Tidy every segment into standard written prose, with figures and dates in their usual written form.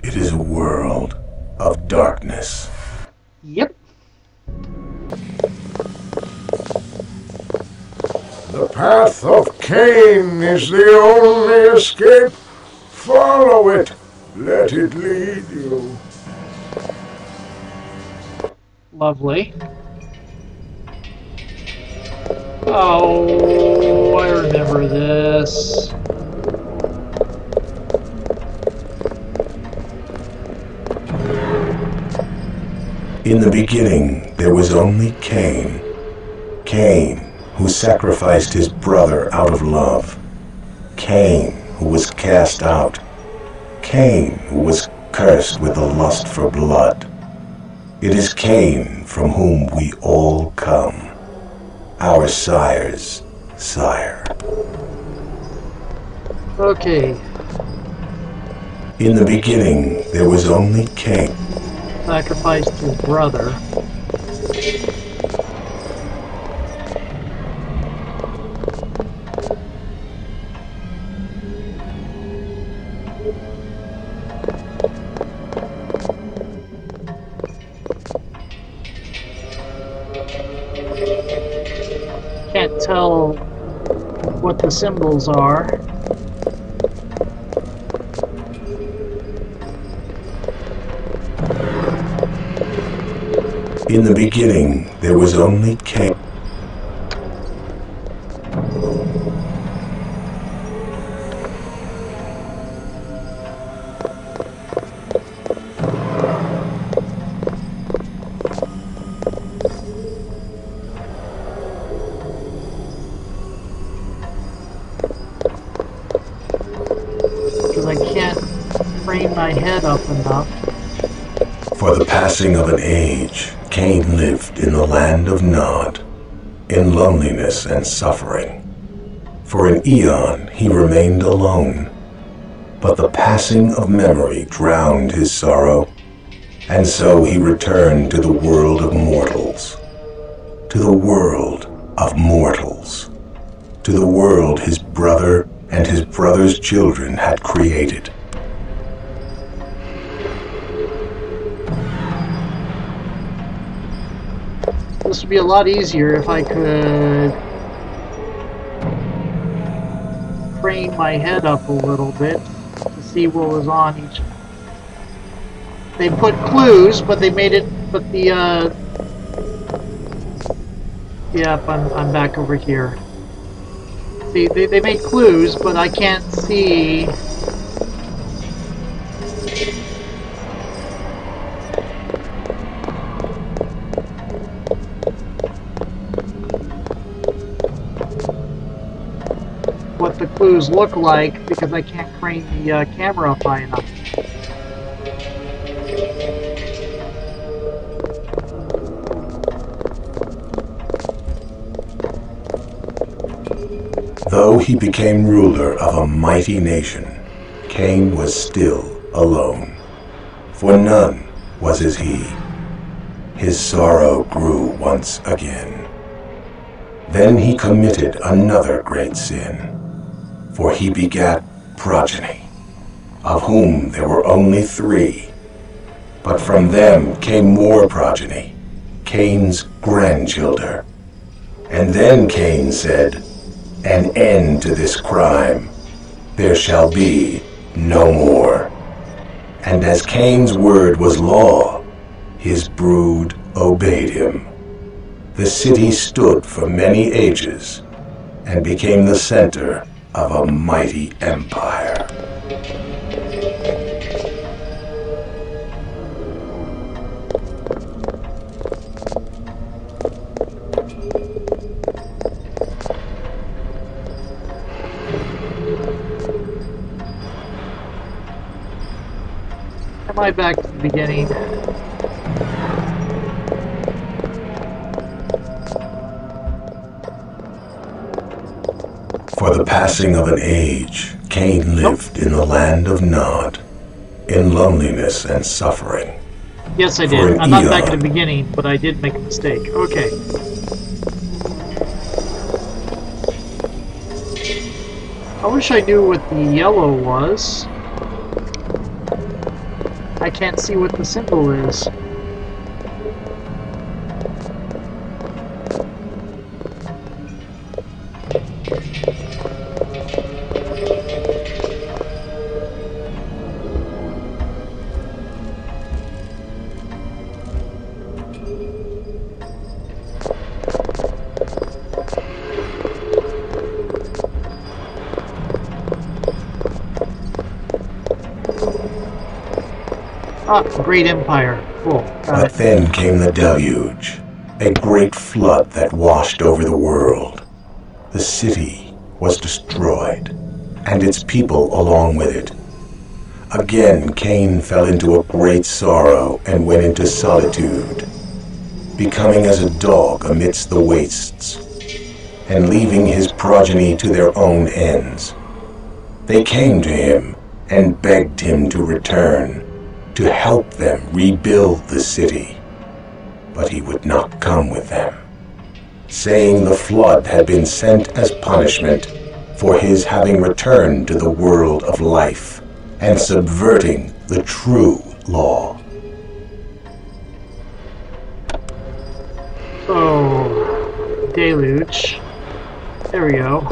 It is a world of darkness. Yep. The path of Cain is the only escape. Follow it. Let it lead you. Lovely. Oh, I remember this. In the beginning, there was only Cain. Cain, who sacrificed his brother out of love. Cain, who was cast out. Cain, who was cursed with the lust for blood. It is Cain from whom we all come, our sire's sire. Okay. In the beginning, there was only Cain. Sacrificed his brother. Can't tell what the symbols are. In the beginning, there was only Cain. Because I can't frame my head up enough. For the passing of an age, Cain lived in the land of Nod, in loneliness and suffering. For an eon he remained alone, but the passing of memory drowned his sorrow, and so he returned to the world of mortals. To the world of mortals. To the world his brother and his brother's children had created. This would be a lot easier if I could frame my head up a little bit to see what was on each. They put clues, but they made it. But the yep, I'm back over here. See, they made clues, but I can't see. What the clues look like because I can't crane the camera up high enough. Though he became ruler of a mighty nation, Cain was still alone, for none was as he. His sorrow grew once again. Then he committed another great sin, for he begat progeny, of whom there were only 3. But from them came more progeny, Cain's grandchildren. And then Cain said, "An end to this crime. There shall be no more." And as Cain's word was law, his brood obeyed him. The city stood for many ages and became the center of a mighty empire. Am I back to the beginning? For the passing of an age, Cain lived in the land of Nod, in loneliness and suffering. Yes, I For did. an I'm not back at eon. the beginning, but I did make a mistake. Okay. I wish I knew what the yellow was. I can't see what the symbol is. Ah, Great Empire. Cool. Got But it. then came the deluge, a great flood that washed over the world. The city was destroyed, and its people along with it. Again, Cain fell into a great sorrow and went into solitude, becoming as a dog amidst the wastes, and leaving his progeny to their own ends. They came to him and begged him to return, to help them rebuild the city. But he would not come with them, saying the flood had been sent as punishment for his having returned to the world of life and subverting the true law. So, deluge. There we go.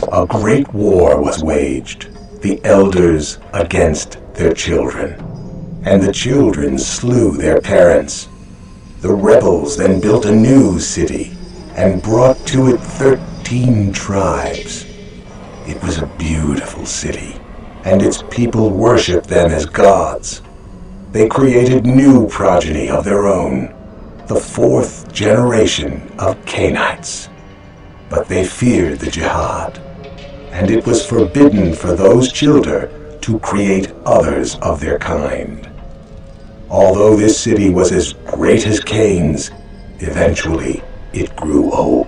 A great war was waged, the elders against their children, and the children slew their parents. The rebels then built a new city and brought to it 13 tribes. It was a beautiful city, and its people worshipped them as gods. They created new progeny of their own, the 4th generation of Cainites. But they feared the jihad, and it was forbidden for those children to create others of their kind. Although this city was as great as Cain's, eventually it grew old.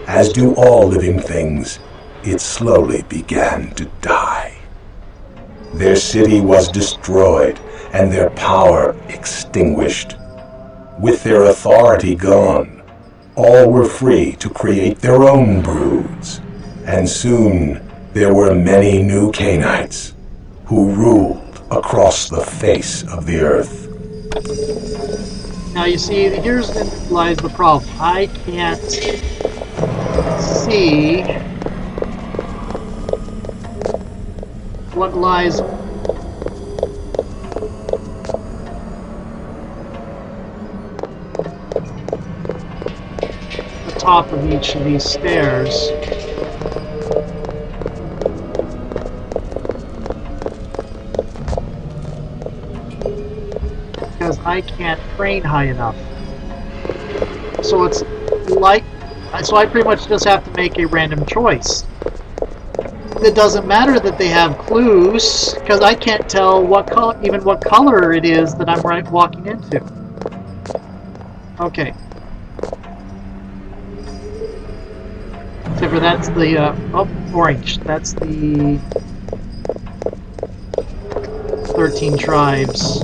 As do all living things, it slowly began to die. Their city was destroyed and their power extinguished. With their authority gone, all were free to create their own broods. And soon there were many new Cainites who ruled across the face of the earth. Now you see, here's lies the problem. I can't see what lies at the top of each of these stairs. Because I can't crane high enough. So it's like, so I pretty much just have to make a random choice. It doesn't matter that they have clues, because I can't tell what color, even what color it is that I'm walking into. Okay. Except for that's the, oh, orange. That's the 13 tribes.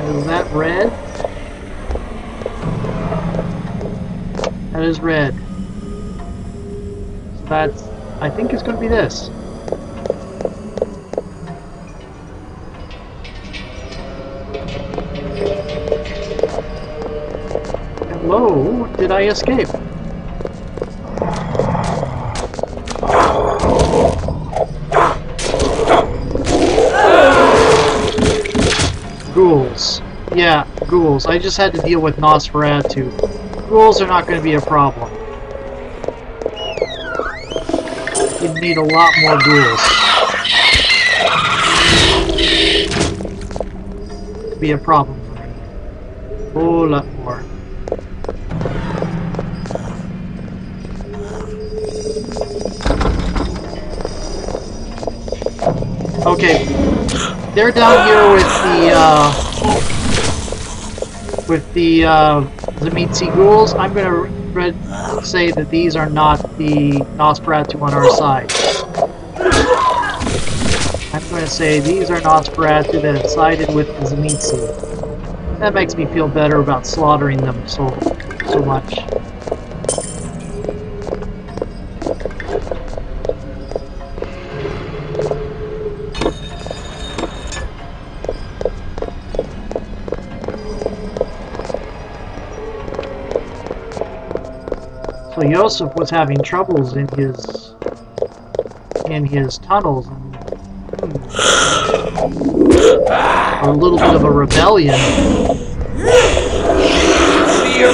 Is that red? That is red. So that's, I think it's going to be this. Hello? Did I escape? Ghouls. Yeah, ghouls. I just had to deal with Nosferatu. Ghouls are not going to be a problem. You need a lot more ghouls to be a problem for me. A whole lot more. Okay, they're down here with the Tzimisce ghouls. I'm gonna say that these are not the Nosferatu on our side. I'm gonna say these are Nosferatu that have sided with the Tzimisce. That makes me feel better about slaughtering them so much. So Josef was having troubles in his tunnels, and a little bit of a rebellion. You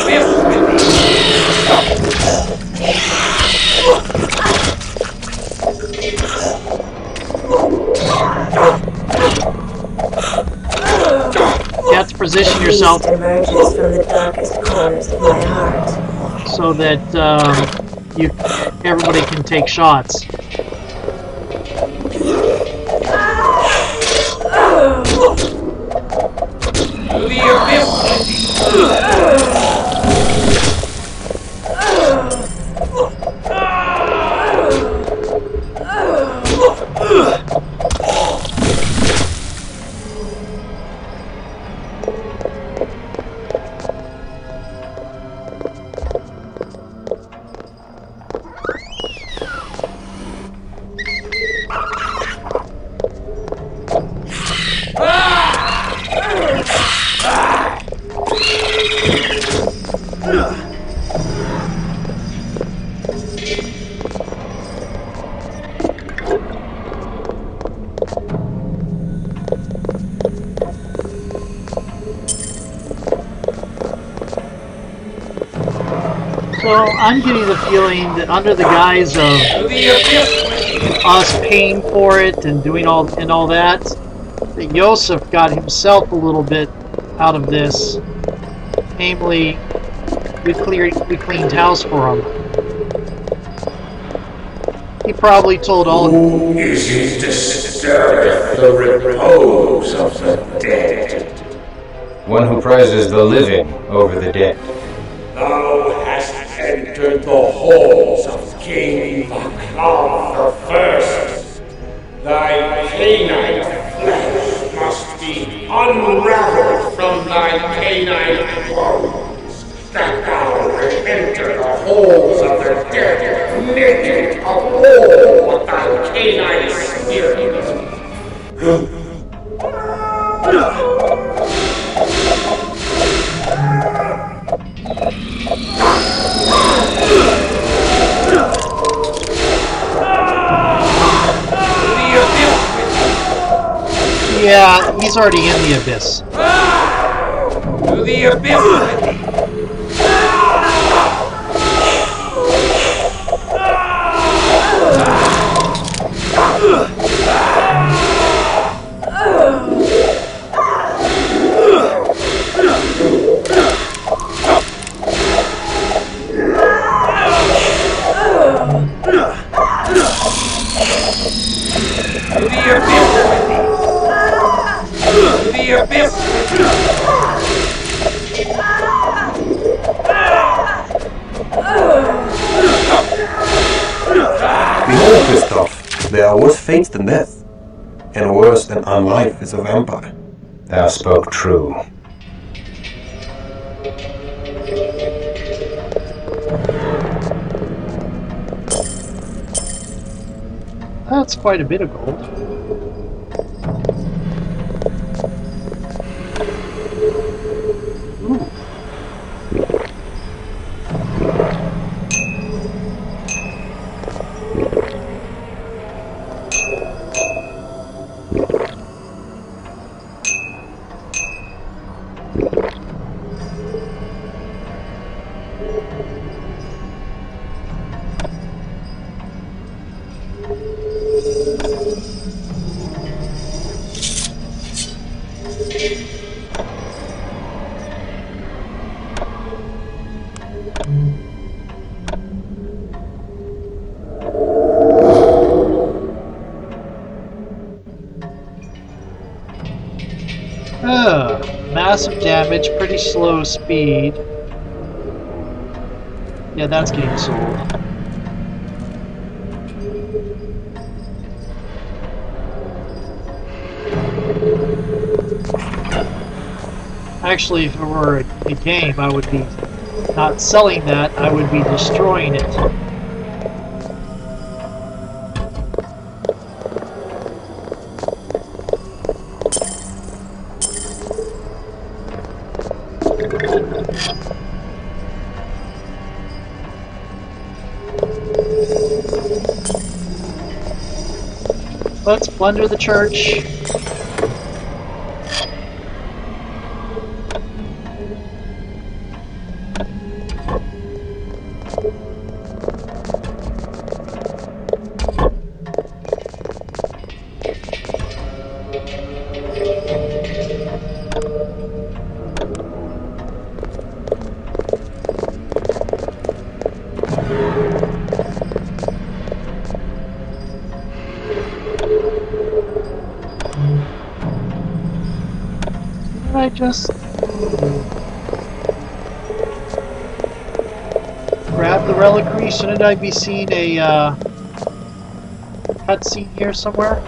have to position yourself emerges from the darkest corners of my heart, so that everybody can take shots. So I'm getting the feeling that under the guise of us paying for it and doing all that, that Josef got himself a little bit out of this. Namely, we cleaned house for him. He probably told all of Who is it disturbeth the repose of the dead? One who prizes the living over the dead. Thou hast entered the halls of King Vakal the First. Thy Cainite flesh must be unraveled from thy Cainite bones, that thou may enter the halls of the dead, naked of all thy Cainite spirit. Yeah, he's already in the abyss. To the abyss with thee! Behold, Christoph, there are worse fates than death, and worse than unlife is a vampire. Thou spoke true. That's quite a bit of gold. Ooh. Massive damage, pretty slow speed. Yeah, that's getting sold. Actually, if it were a game, I would be not selling that, I would be destroying it. Let's plunder the church. I just grab the reliquary? Shouldn't I be seeing a cutscene here somewhere?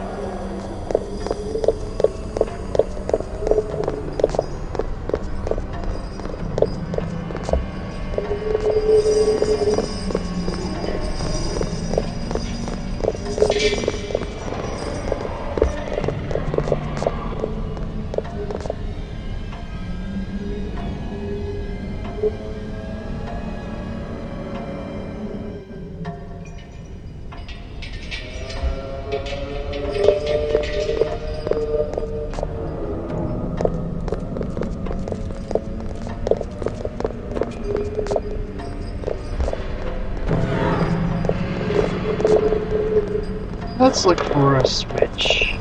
Let's look for a switch.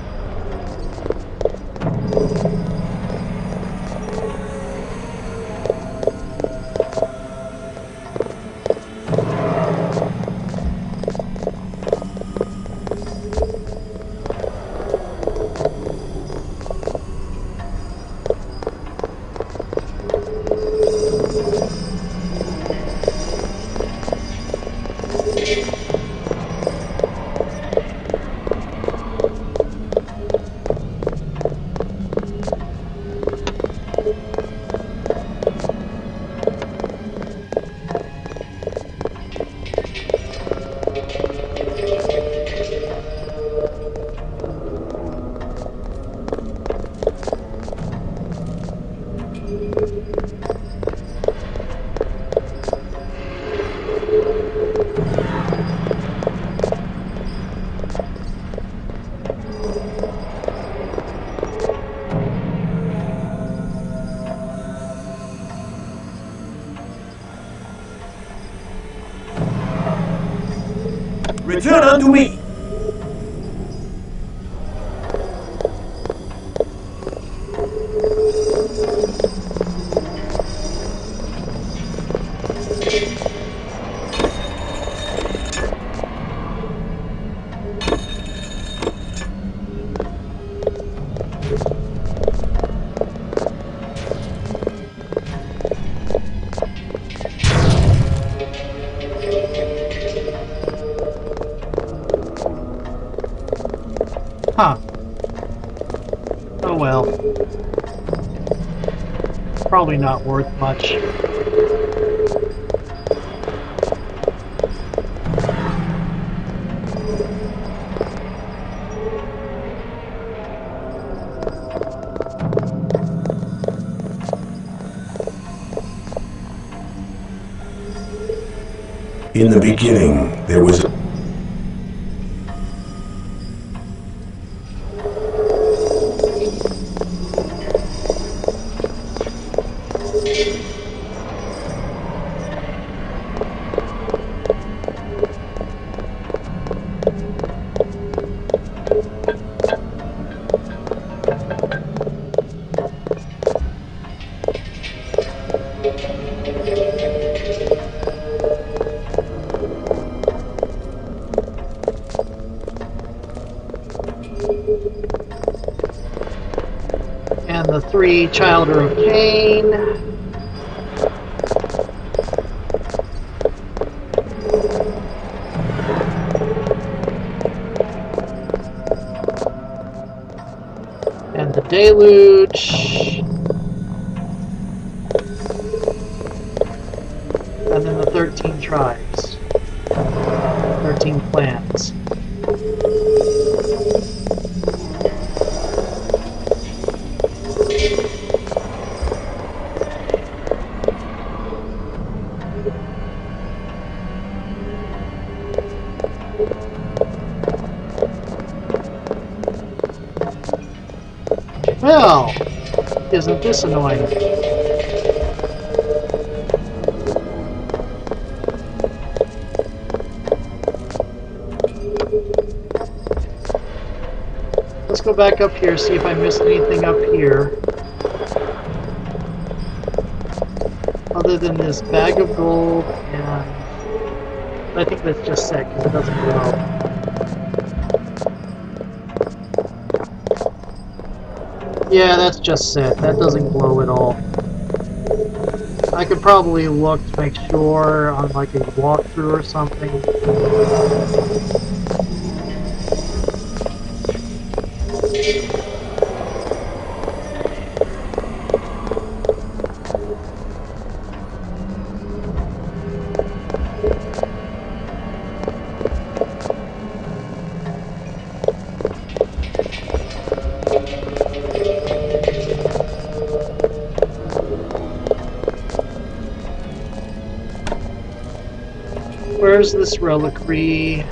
Return unto me! Huh. Oh well. Probably not worth much. In the beginning, there was And the three children of Cain. And the deluge. And then the 13 tribes. 13 clans. Well, isn't this annoying? Let's go back up here, see if I missed anything up here. Other than this bag of gold, and I think that's just set because it doesn't glow. Yeah, that's just set. That doesn't glow at all. I could probably look to make sure on like a walkthrough or something. Where's this reliquary?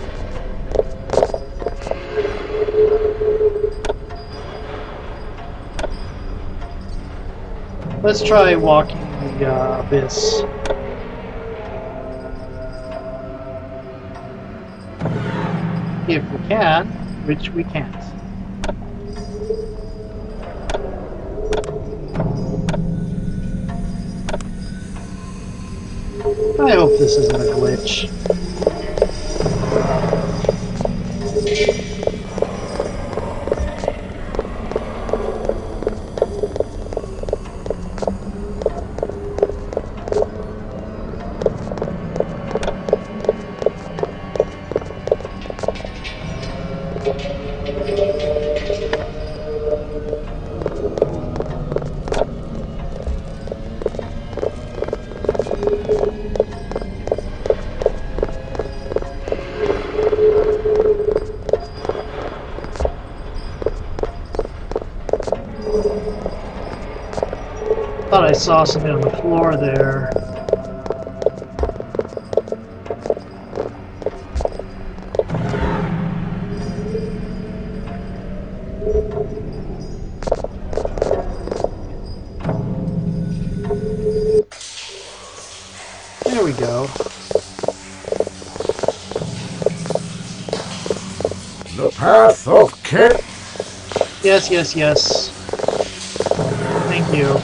Let's try walking the abyss. If we can, which we can't. I hope this isn't a glitch. Thought I saw something on the floor there. There we go. The path of Cainite. Yes, yes, yes. Thank you.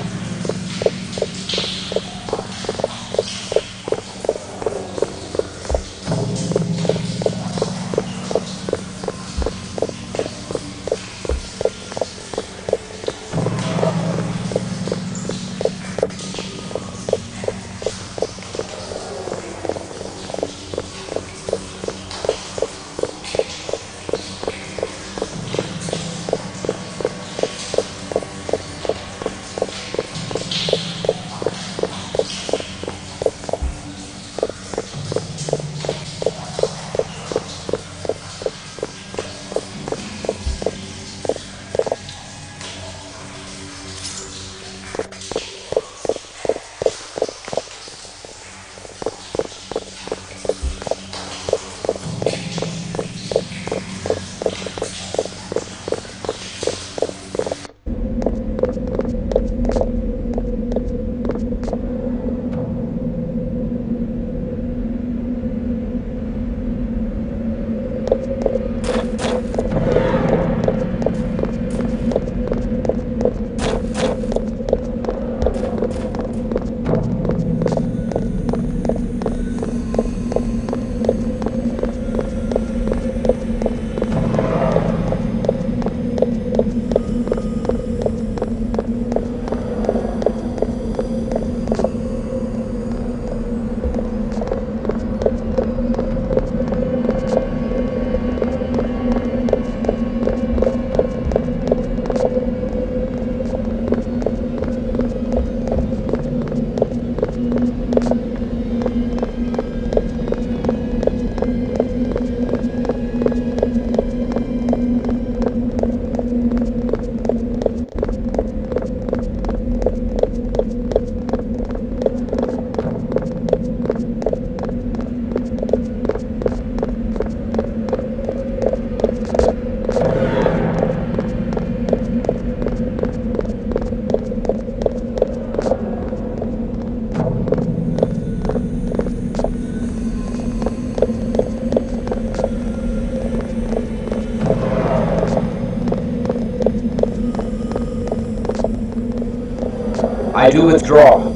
I do withdraw.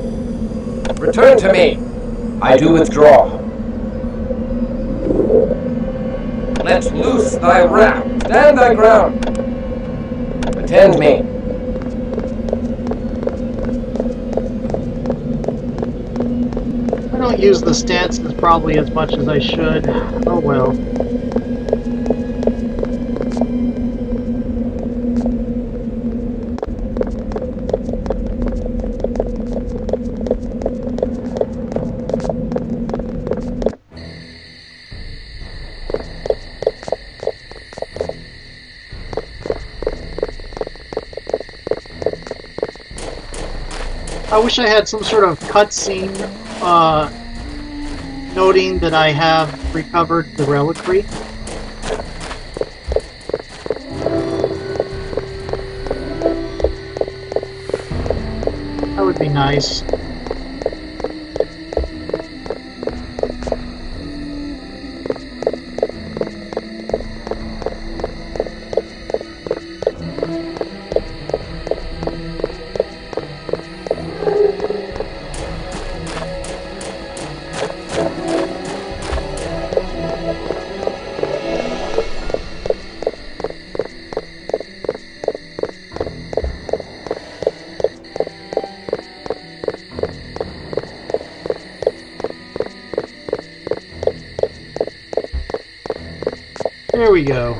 Return to me. I do withdraw. Let loose thy wrath. Stand thy ground. Attend me. I don't use the stances probably as much as I should. Oh well. I wish I had some sort of cutscene noting that I have recovered the reliquary. That would be nice. There we go.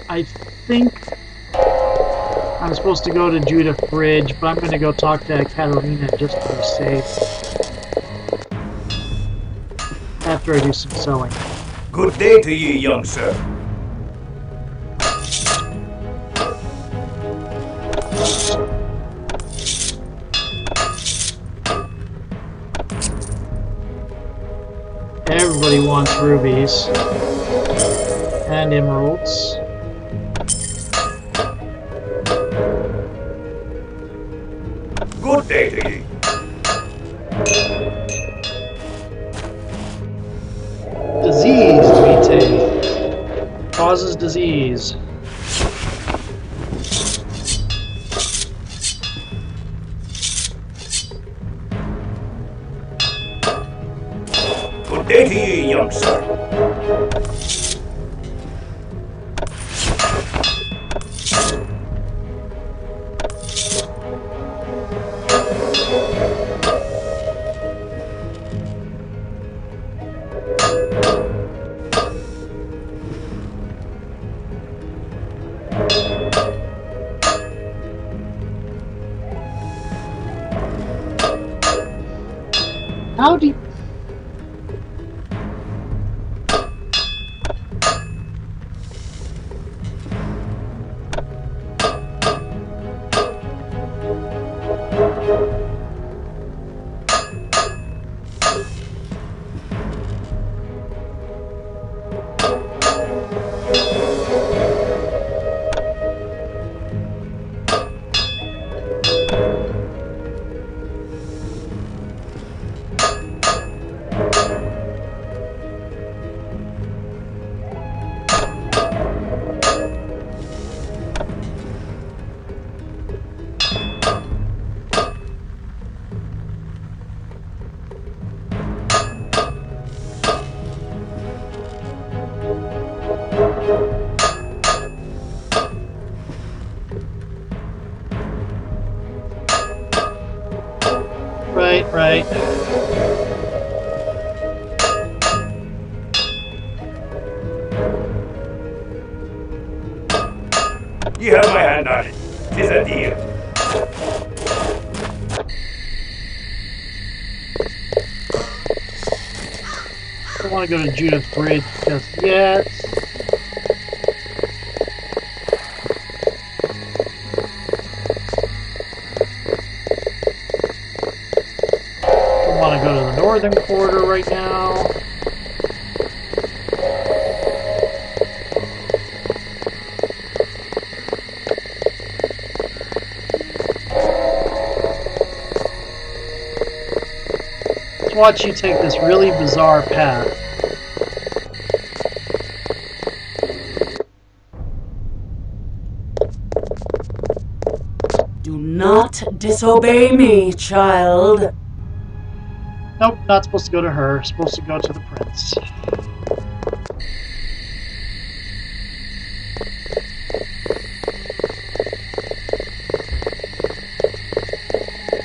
I think I'm supposed to go to Judith Bridge, but I'm going to go talk to Katarina just to be safe. After I do some sewing. Good day to ye, young sir. Everybody wants rubies. And emeralds. Good day to ye. Disease, VtM. Causes disease. Good day to ye, young sir. How do you... Right. You have my hand on it. 'Tis a deal. I don't want to go to Judith Bridge just yet. Don't want to go to the northern quarter right now. watch you take this really bizarre path. Do not disobey me, child. Nope, not supposed to go to her. Supposed to go to the prince.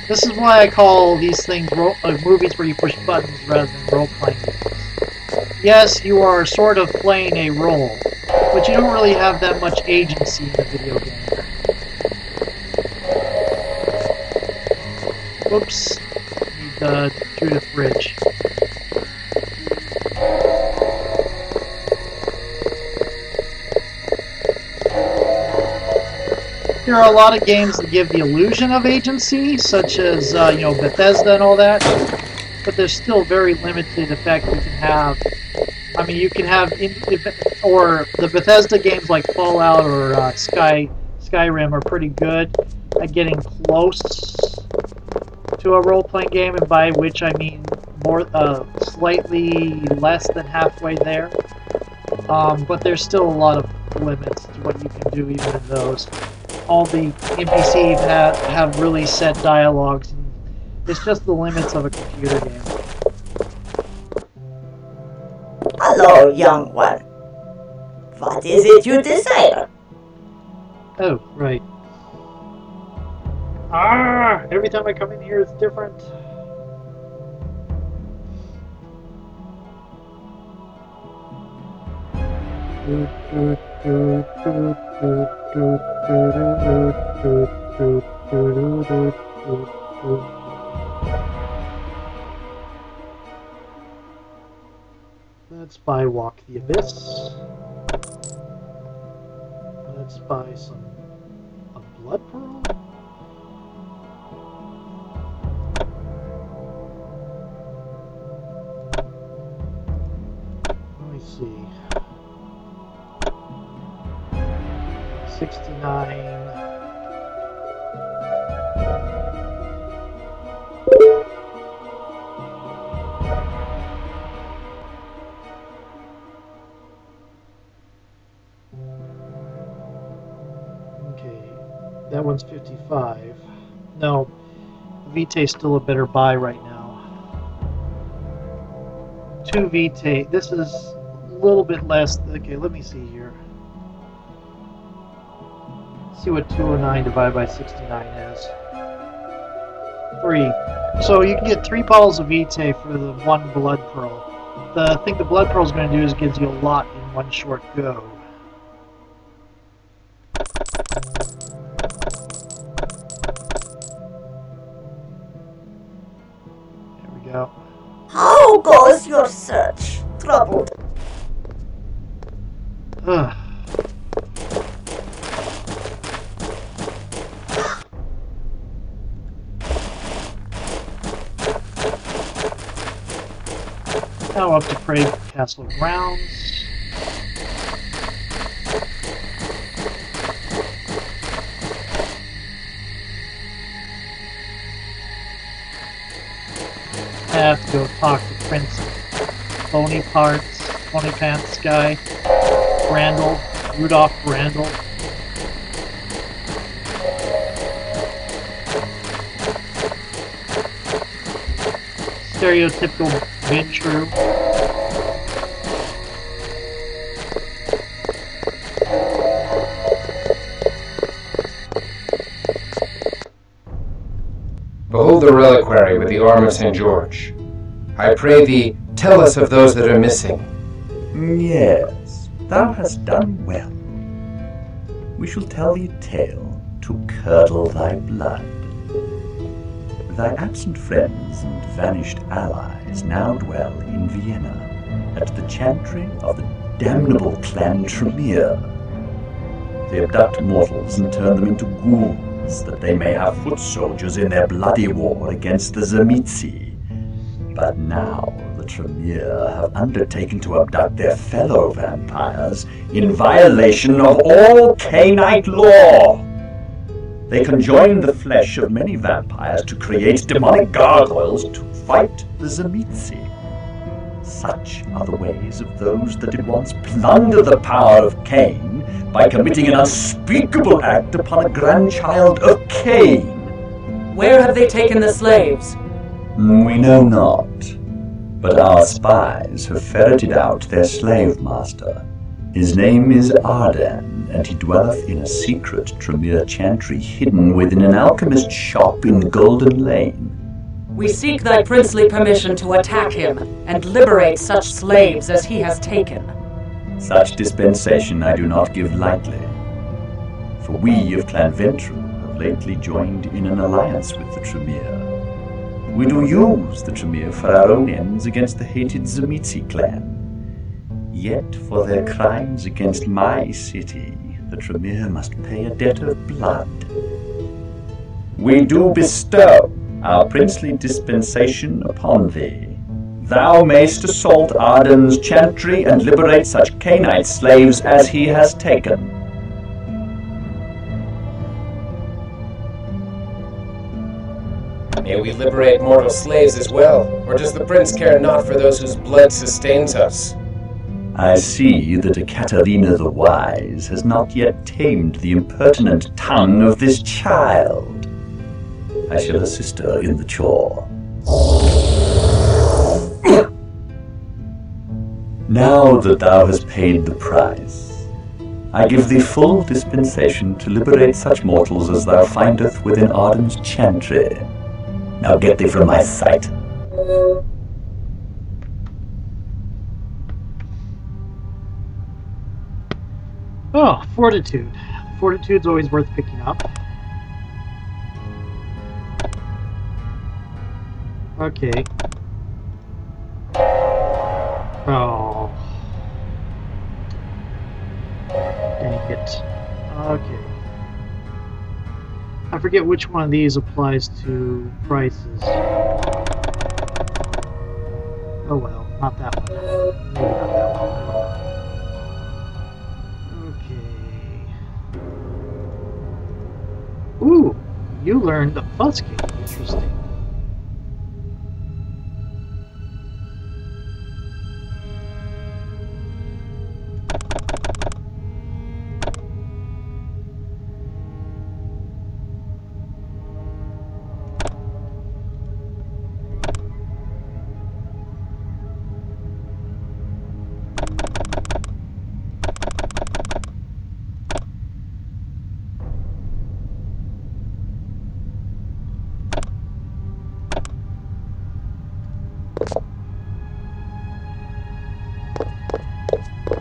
This is why I call these things movies where you push buttons rather than role-playing games. Yes, you are sort of playing a role, but you don't really have that much agency in a video game. Whoops. Need Judith Bridge. There are a lot of games that give the illusion of agency, such as, Bethesda and all that, but there's still very limited effect you can have. I mean, you can have, or the Bethesda games like Fallout or Skyrim are pretty good at getting close to a role-playing game, and by which I mean more, slightly less than halfway there. But there's still a lot of limits to what you can do even in those. All the NPCs have really set dialogues. It's just the limits of a computer game. Hello, young one. What is it you desire? Oh, right. Ah! Every time I come in here, it's different. Let's buy Walk the Abyss. Let's buy a blood pearl. Let me see. 69. That one's 55. No, Vitae's still a better buy right now. 2 Vitae. This is a little bit less. Okay, let me see here. See what 209 divided by 69 is. 3. So you can get 3 bottles of Vitae for the 1 blood pearl. The thing the blood pearl is going to do is gives you a lot in one short go. How goes your search? Troubled. Ugh. Now up to Prague Castle grounds. I have to go talk to Prince Bony Pants guy, Rudolph Brandel. Stereotypical Vintru. Behold the reliquary with the arm of St. George. I pray thee, tell us of those that are missing. Yes, thou hast done well. We shall tell thee a tale to curdle thy blood. Thy absent friends and vanished allies now dwell in Vienna, at the chantry of the damnable clan Tremere. They abduct mortals and turn them into ghouls, that they may have foot soldiers in their bloody war against the Zamitzi. But now the Tremere have undertaken to abduct their fellow vampires in violation of all Cainite law. They conjoin the flesh of many vampires to create demonic gargoyles to fight the Tzimisce. Such are the ways of those that did once plunder the power of Cain by committing an unspeakable act upon a grandchild of Cain. Where have they taken the slaves? We know not, but our spies have ferreted out their slave master. His name is Arden, and he dwelleth in a secret Tremere chantry hidden within an alchemist's shop in Golden Lane. We seek thy princely permission to attack him and liberate such slaves as he has taken. Such dispensation I do not give lightly, for we of Clan Ventru have lately joined in an alliance with the Tremere. We do use the Tremere for our own ends against the hated Tzimisce clan. Yet for their crimes against my city, the Tremere must pay a debt of blood. We do bestow our princely dispensation upon thee. Thou mayst assault Arden's chantry and liberate such Cainite slaves as he has taken. May we liberate mortal slaves as well, or does the prince care not for those whose blood sustains us? I see that Ekaterina the Wise has not yet tamed the impertinent tongue of this child. I shall assist her in the chore. Now that thou hast paid the price, I give thee full dispensation to liberate such mortals as thou findest within Arden's chantry. Now get thee from my sight. Oh, Fortitude. Fortitude's always worth picking up. Okay. Oh. Dang it. Okay. I forget which one of these applies to prices. Oh well, not that one. Maybe not that one. Okay. Ooh, you learned the busking. Interesting.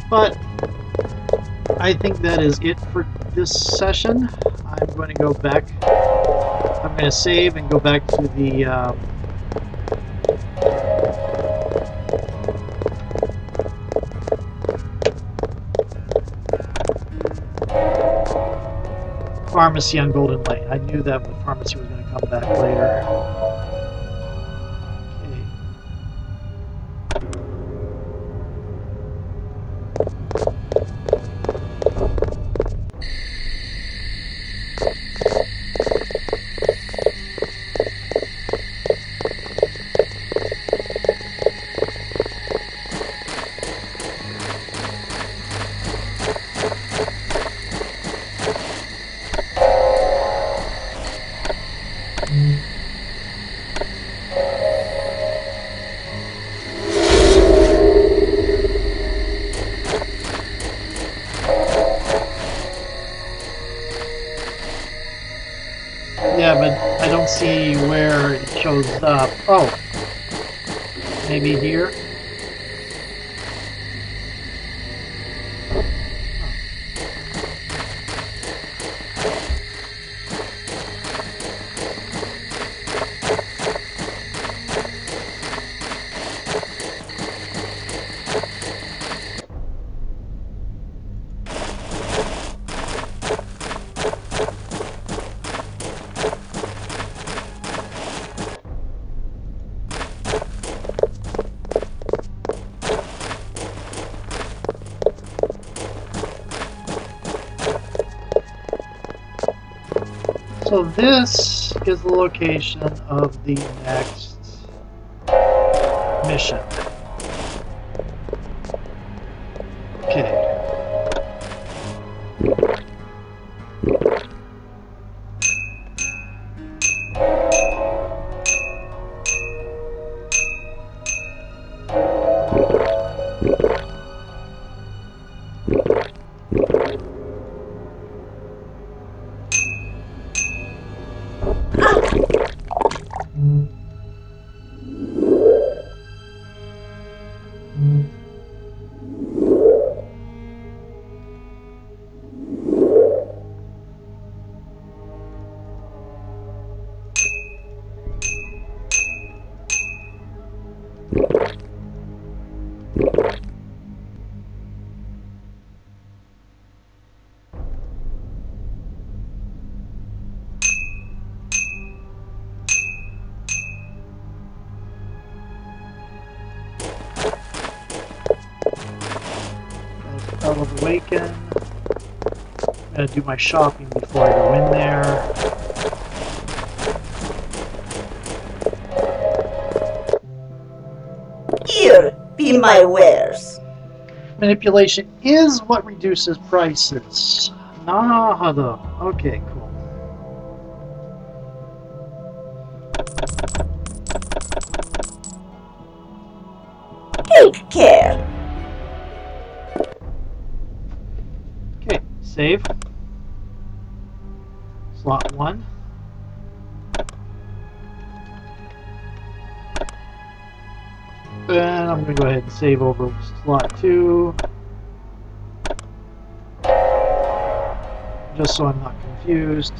But I think that is it for this session. I'm going to go back. I'm going to save and go back to the pharmacy on Golden Lane. I knew that the pharmacy was going to come back later. Yeah, but I don't see where it shows up. Oh, maybe here? So this is the location of the next mission. Okay. Spell of Awaken. I'm gonna do my shopping before I go in there. Here be my wares. Manipulation is what reduces prices. Nahado. Okay, cool. Take care. Okay, save. Slot 1. And I'm going to go ahead and save over slot 2. Just so I'm not confused.